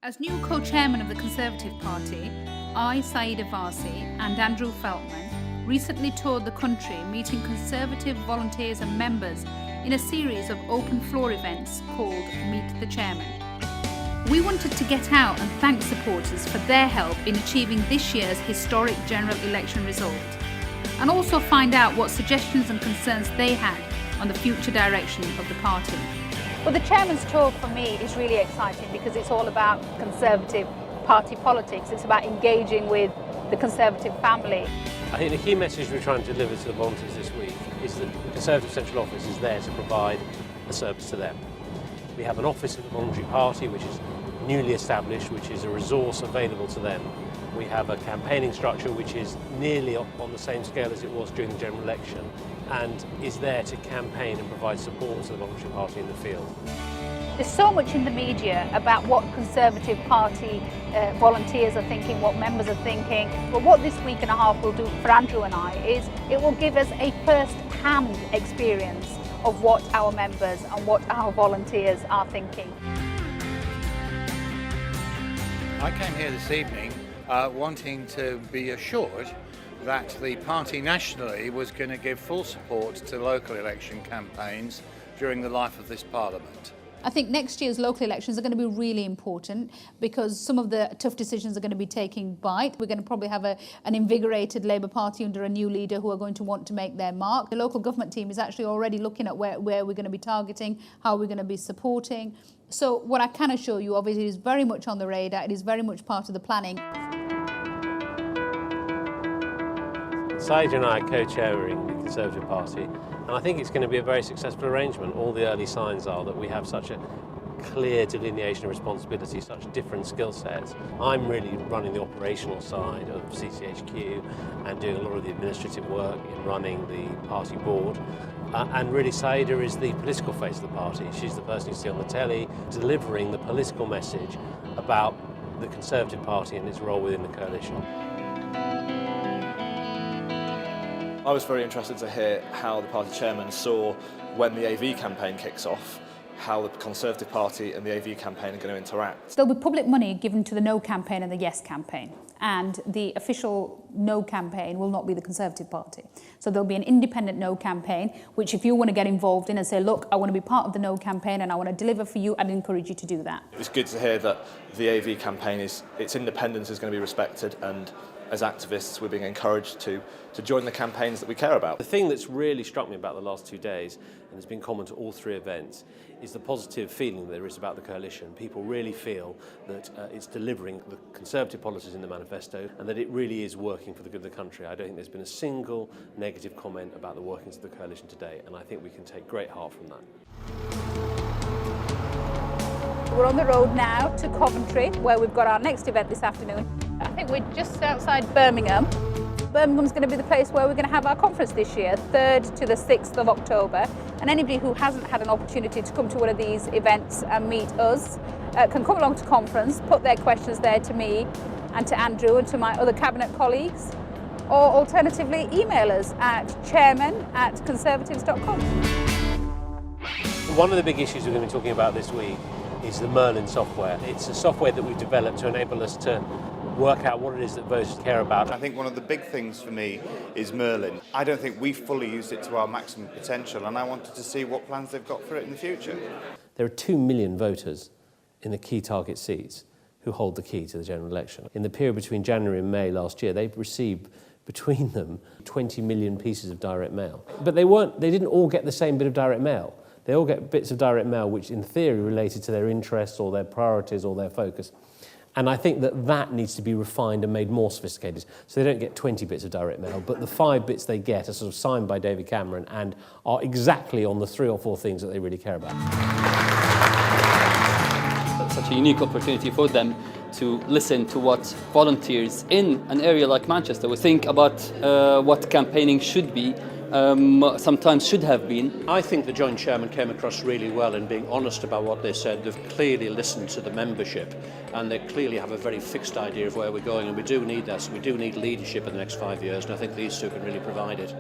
As new co-chairman of the Conservative Party, I, Sayeeda Warsi, and Andrew Feldman recently toured the country meeting Conservative volunteers and members in a series of open floor events called Meet the Chairman. We wanted to get out and thank supporters for their help in achieving this year's historic general election result, and also find out what suggestions and concerns they had on the future direction of the party. Well, the Chairman's talk for me is really exciting because it's all about Conservative party politics. It's about engaging with the Conservative family. I think the key message we're trying to deliver to the volunteers this week is that the Conservative Central Office is there to provide a service to them. We have an office of the Voluntary Party which is newly established, which is a resource available to them. We have a campaigning structure which is nearly on the same scale as it was during the general election and is there to campaign and provide support to the Voluntary Party in the field. There's so much in the media about what Conservative Party volunteers are thinking, what members are thinking. But what this week and a half will do for Andrew and I is it will give us a first-hand experience of what our members and what our volunteers are thinking. I came here this evening wanting to be assured that the party nationally was going to give full support to local election campaigns during the life of this Parliament. I think next year's local elections are going to be really important because some of the tough decisions are going to be taking bite. We're going to probably have an invigorated Labour Party under a new leader who are going to want to make their mark. The local government team is actually already looking at where we're going to be targeting, how we're going to be supporting. So what I can assure you of is very much on the radar. It is very much part of the planning. Sayeeda and I are co-chairing the Conservative Party, and I think it's going to be a very successful arrangement. All the early signs are that we have such a clear delineation of responsibility, such different skill sets. I'm really running the operational side of CCHQ and doing a lot of the administrative work in running the party board. And really Sayeeda is the political face of the party. She's the person you see on the telly delivering the political message about the Conservative Party and its role within the coalition. I was very interested to hear how the party chairman saw when the AV campaign kicks off, how the Conservative Party and the AV campaign are going to interact. There'll be public money given to the No campaign and the Yes campaign, and the official No campaign will not be the Conservative Party. So there'll be an independent No campaign, which if you want to get involved in and say, look, I want to be part of the No campaign and I want to deliver for you, I'd encourage you to do that. It's good to hear that the AV campaign, its independence is going to be respected, and as activists we're being encouraged to join the campaigns that we care about. The thing that's really struck me about the last 2 days, and there's been common to all three events, is the positive feeling there is about the coalition. People really feel that it's delivering the Conservative policies in the manifesto and that it really is working for the good of the country. I don't think there's been a single negative comment about the workings of the coalition today, and I think we can take great heart from that. We're on the road now to Coventry, where we've got our next event this afternoon. I think we're just outside Birmingham. Birmingham's going to be the place where we're going to have our conference this year, 3rd to the 6th of October. And anybody who hasn't had an opportunity to come to one of these events and meet us can come along to conference, put their questions there to me and to Andrew and to my other cabinet colleagues, or alternatively email us at chairman@conservatives.com. One of the big issues we're going to be talking about this week is the Merlin software. It's a software that we've developed to enable us to work out what it is that voters care about. I think one of the big things for me is Merlin. I don't think we've fully used it to our maximum potential, and I wanted to see what plans they've got for it in the future. There are 2 million voters in the key target seats who hold the key to the general election. In the period between January and May last year, they've received between them 20 million pieces of direct mail. But they didn't all get the same bit of direct mail. They all get bits of direct mail which in theory related to their interests or their priorities or their focus. And I think that needs to be refined and made more sophisticated. So they don't get 20 bits of direct mail, but the 5 bits they get are sort of signed by David Cameron and are exactly on the 3 or 4 things that they really care about. That's such a unique opportunity for them to listen to what volunteers in an area like Manchester would think about what campaigning should be, sometimes should have been. I think the Joint Chairman came across really well in being honest about what they said. They've clearly listened to the membership and they clearly have a very fixed idea of where we're going, and we do need that. So we do need leadership in the next 5 years, and I think these two can really provide it.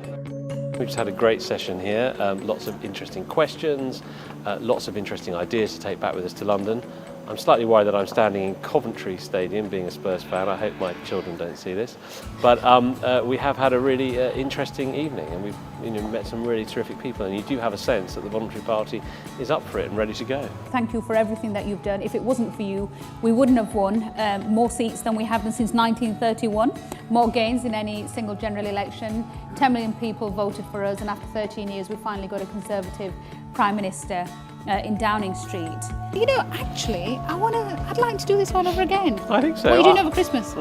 We've just had a great session here, lots of interesting questions, lots of interesting ideas to take back with us to London. I'm slightly worried that I'm standing in Coventry Stadium, being a Spurs fan. I hope my children don't see this. But we have had a really interesting evening, and we've met some really terrific people, and you do have a sense that the Voluntary Party is up for it and ready to go. Thank you for everything that you've done. If it wasn't for you, we wouldn't have won more seats than we have done since 1931, more gains in any single general election. 10 million people voted for us, and after 13 years we finally got a Conservative Prime Minister in Downing Street. You know, actually, I'd like to do this all over again. I think so. What are you doing over Christmas?